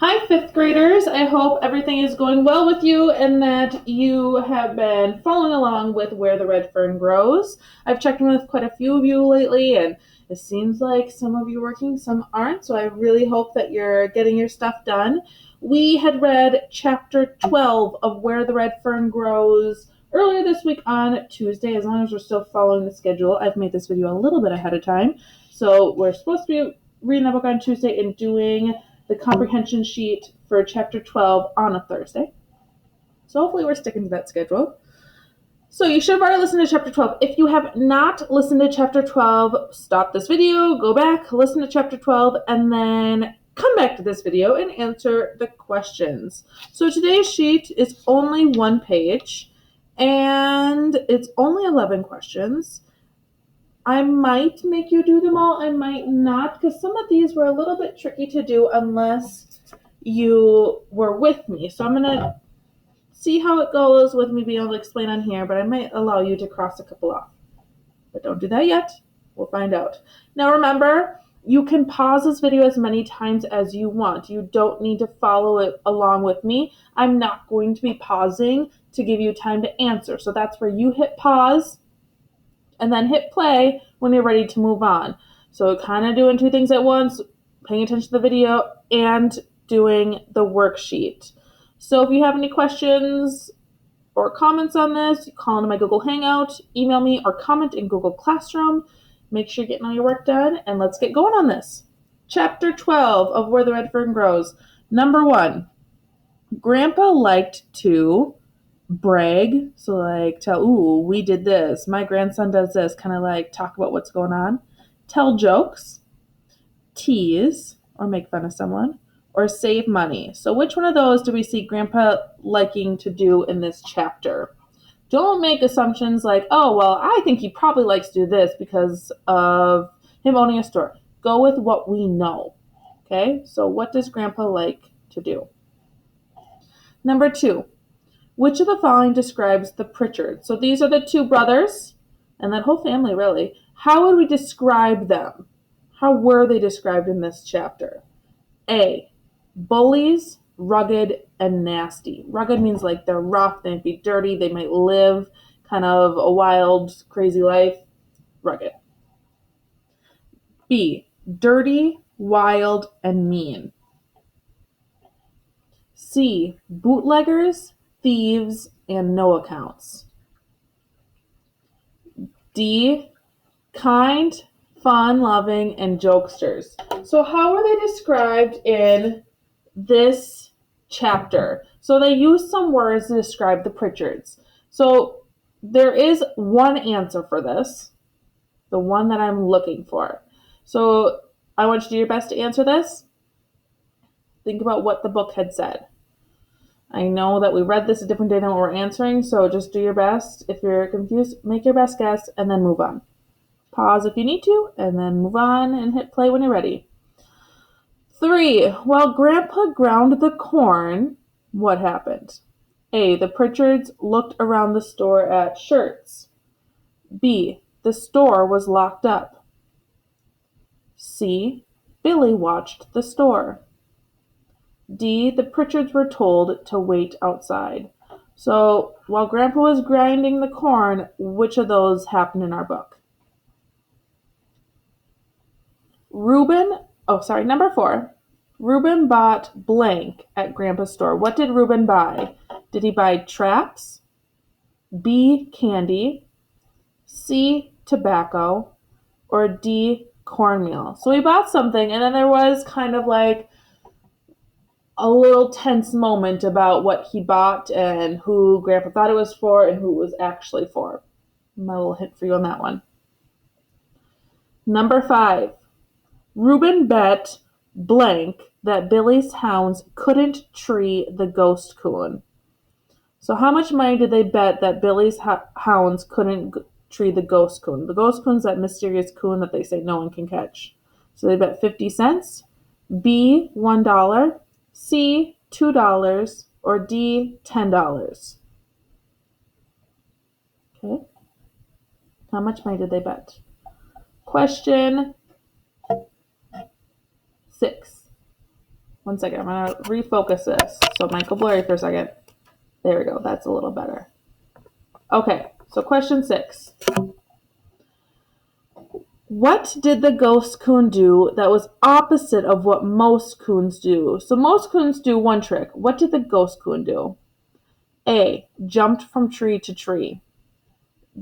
Hi, fifth graders. I hope everything is going well with you and that you have been following along with Where the Red Fern Grows. I've checked in with quite a few of you lately, and it seems like some of you are working, some aren't, so I really hope that you're getting your stuff done. We had read chapter 12 of Where the Red Fern Grows earlier this week on Tuesday. As long as we're still following the schedule, I've made this video a little bit ahead of time. So we're supposed to be reading that book on Tuesday and doing the comprehension sheet for chapter 12 on a Thursday. So hopefully we're sticking to that schedule. So you should have already listened to chapter 12. If you have not listened to chapter 12, stop this video, go back, listen to chapter 12, and then come back to this video and answer the questions. So today's sheet is only one page, and it's only 11 questions. I might make you do them all, I might not, because some of these were a little bit tricky to do unless you were with me. So I'm going to see how it goes with me being able to explain on here, but I might allow you to cross a couple off. But don't do that yet. We'll find out. Now remember, you can pause this video as many times as you want. You don't need to follow it along with me. I'm not going to be pausing to give you time to answer. So that's where you hit pause and then hit play when you're ready to move on. So kind of doing two things at once, paying attention to the video and doing the worksheet. So if you have any questions or comments on this, call into my Google Hangout, email me, or comment in Google Classroom. Make sure you're getting all your work done, and let's get going on this. Chapter 12 of Where the Red Fern Grows. Number 1, Grandpa liked to brag, so like tell, ooh, we did this, my grandson does this, kind of like talk about what's going on, tell jokes, tease or make fun of someone, or save money. So which one of those do we see Grandpa liking to do in this chapter? Don't make assumptions like, oh, well, I think he probably likes to do this because of him owning a store. Go with what we know. Okay, so what does Grandpa like to do? Number 2, which of the following describes the Pritchards? So these are the two brothers and that whole family, really. How would we describe them? How were they described in this chapter? A, bullies, rugged, and nasty. Rugged means like they're rough, they might be dirty, they might live kind of a wild, crazy life. Rugged. B, dirty, wild, and mean. C, bootleggers, thieves, and no accounts. D, kind, fun, loving, and jokesters. So how are they described in this chapter? So they use some words to describe the Pritchards. So there is one answer for this, the one that I'm looking for. So I want you to do your best to answer this. Think about what the book had said. I know that we read this a different day than what we're answering, so just do your best. If you're confused, make your best guess and then move on. Pause if you need to, and then move on and hit play when you're ready. 3, while Grandpa ground the corn, what happened? A, the Pritchards looked around the store at shirts. B, the store was locked up. C, Billy watched the store. D, the Pritchards were told to wait outside. So while Grandpa was grinding the corn, which of those happened in our book? Number 4. Reuben bought blank at Grandpa's store. What did Reuben buy? Did he buy traps? B, candy? C, tobacco? Or D, cornmeal? So he bought something, and then there was kind of like a little tense moment about what he bought and who Grandpa thought it was for and who it was actually for. My little hint for you on that one. Number 5. Reuben bet blank that Billy's hounds couldn't tree the ghost coon. So how much money did they bet that Billy's hounds couldn't tree the ghost coon? The ghost coon's that mysterious coon that they say no one can catch. So they bet 50 cents, B, $1, C, $2, or D, $10. Okay. How much money did they bet? Question 6. One second. I'm going to refocus this. So it might go blurry for a second. There we go. That's a little better. Okay, so question 6. What did the ghost coon do that was opposite of what most coons do? So most coons do one trick. What did the ghost coon do? A. Jumped from tree to tree.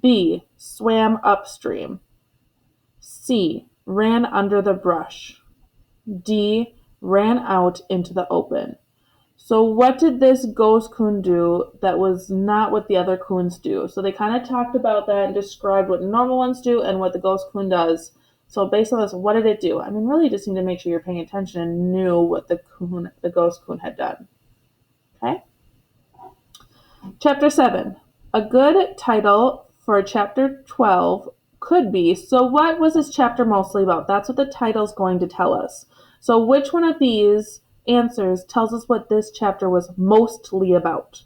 B. Swam upstream. C. Ran under the brush. D. Ran out into the open. So what did this ghost coon do that was not what the other coons do? So they kind of talked about that and described what normal ones do and what the ghost coon does. So based on this, what did it do? I mean, really, you just need to make sure you're paying attention and knew what the ghost coon had done. Okay? Chapter 7. A good title for chapter 12 could be, so what was this chapter mostly about? That's what the title's going to tell us. So which one of these answers tells us what this chapter was mostly about?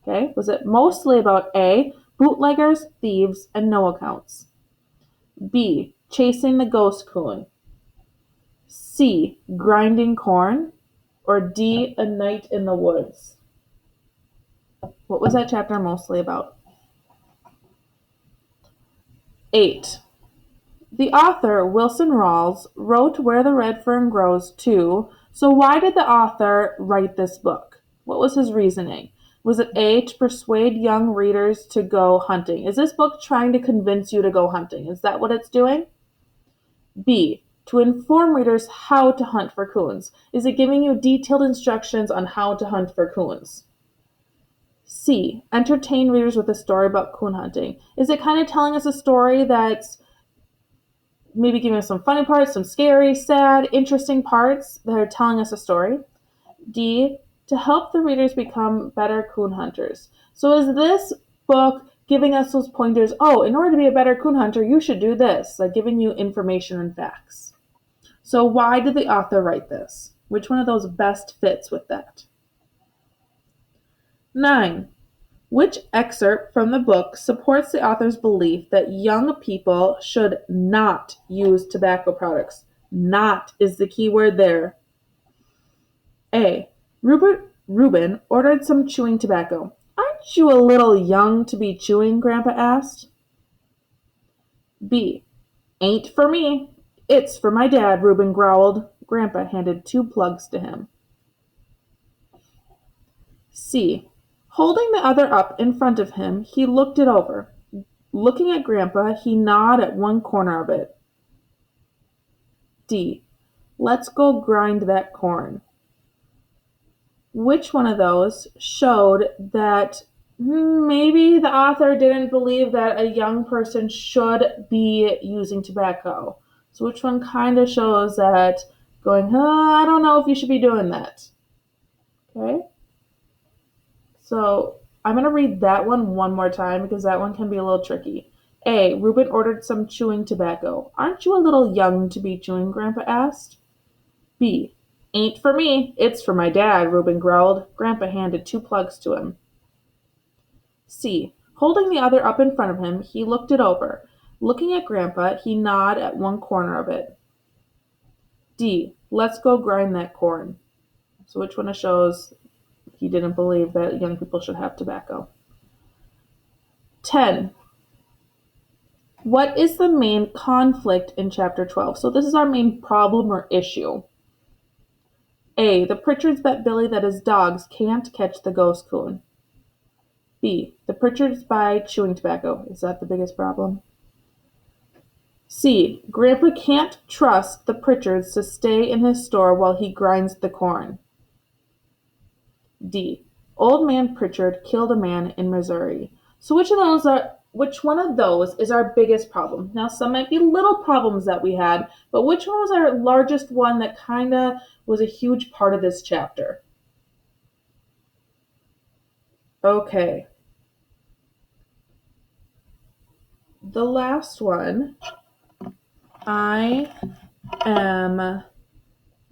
Okay, was it mostly about A, bootleggers, thieves, and no accounts? B, chasing the ghost coon? C, grinding corn? Or D, a night in the woods? What was that chapter mostly about? 8. The author, Wilson Rawls, wrote Where the Red Fern Grows too. So why did the author write this book? What was his reasoning? Was it A, to persuade young readers to go hunting? Is this book trying to convince you to go hunting? Is that what it's doing? B, to inform readers how to hunt for coons. Is it giving you detailed instructions on how to hunt for coons? C, entertain readers with a story about coon hunting. Is it kind of telling us a story that's maybe giving us some funny parts, some scary, sad, interesting parts that are telling us a story? D, to help the readers become better coon hunters. So is this book giving us those pointers? Oh, in order to be a better coon hunter, you should do this, like giving you information and facts. So why did the author write this? Which one of those best fits with that? 9. Which excerpt from the book supports the author's belief that young people should not use tobacco products? Not is the key word there. A. Reuben ordered some chewing tobacco. Aren't you a little young to be chewing? Grandpa asked. B. Ain't for me. It's for my dad, Reuben growled. Grandpa handed 2 plugs to him. C. Holding the other up in front of him, he looked it over. Looking at Grandpa, he gnawed at one corner of it. D. Let's go grind that corn. Which one of those showed that maybe the author didn't believe that a young person should be using tobacco? So which one kind of shows that going, I don't know if you should be doing that? Okay? So I'm going to read that one more time because that one can be a little tricky. A. Reuben ordered some chewing tobacco. Aren't you a little young to be chewing? Grandpa asked. B. Ain't for me. It's for my dad, Reuben growled. Grandpa handed 2 plugs to him. C. Holding the other up in front of him, he looked it over. Looking at Grandpa, he gnawed at one corner of it. D. Let's go grind that corn. So which one shows he didn't believe that young people should have tobacco? 10. What is the main conflict in chapter 12? So this is our main problem or issue. A. The Pritchards bet Billy that his dogs can't catch the ghost coon. B. The Pritchards buy chewing tobacco. Is that the biggest problem? C. Grandpa can't trust the Pritchards to stay in his store while he grinds the corn. D. Old Man Pritchard killed a man in Missouri. So which one of those is our biggest problem? Now, some might be little problems that we had, but which one was our largest one that kind of was a huge part of this chapter? Okay. The last one, I am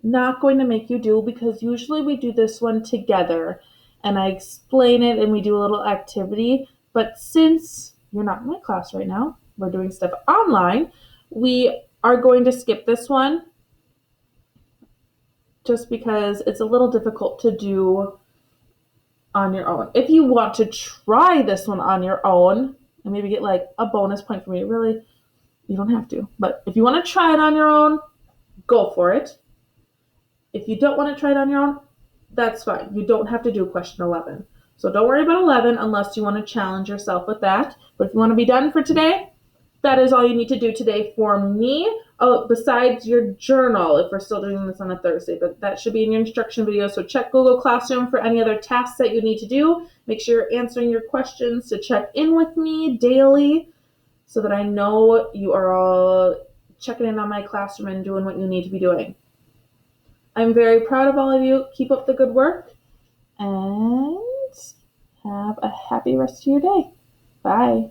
not going to make you do because usually we do this one together and I explain it and we do a little activity. But since you're not in my class right now, we're doing stuff online, we are going to skip this one just because it's a little difficult to do on your own. If you want to try this one on your own and maybe get like a bonus point for me, really, you don't have to. But if you want to try it on your own, go for it. If you don't want to try it on your own, that's fine. You don't have to do question 11. So don't worry about 11 unless you want to challenge yourself with that. But if you want to be done for today, that is all you need to do today for me. Oh, besides your journal, if we're still doing this on a Thursday, but that should be in your instruction video. So check Google Classroom for any other tasks that you need to do. Make sure you're answering your questions to check in with me daily so that I know you are all checking in on my classroom and doing what you need to be doing. I'm very proud of all of you. Keep up the good work and have a happy rest of your day. Bye.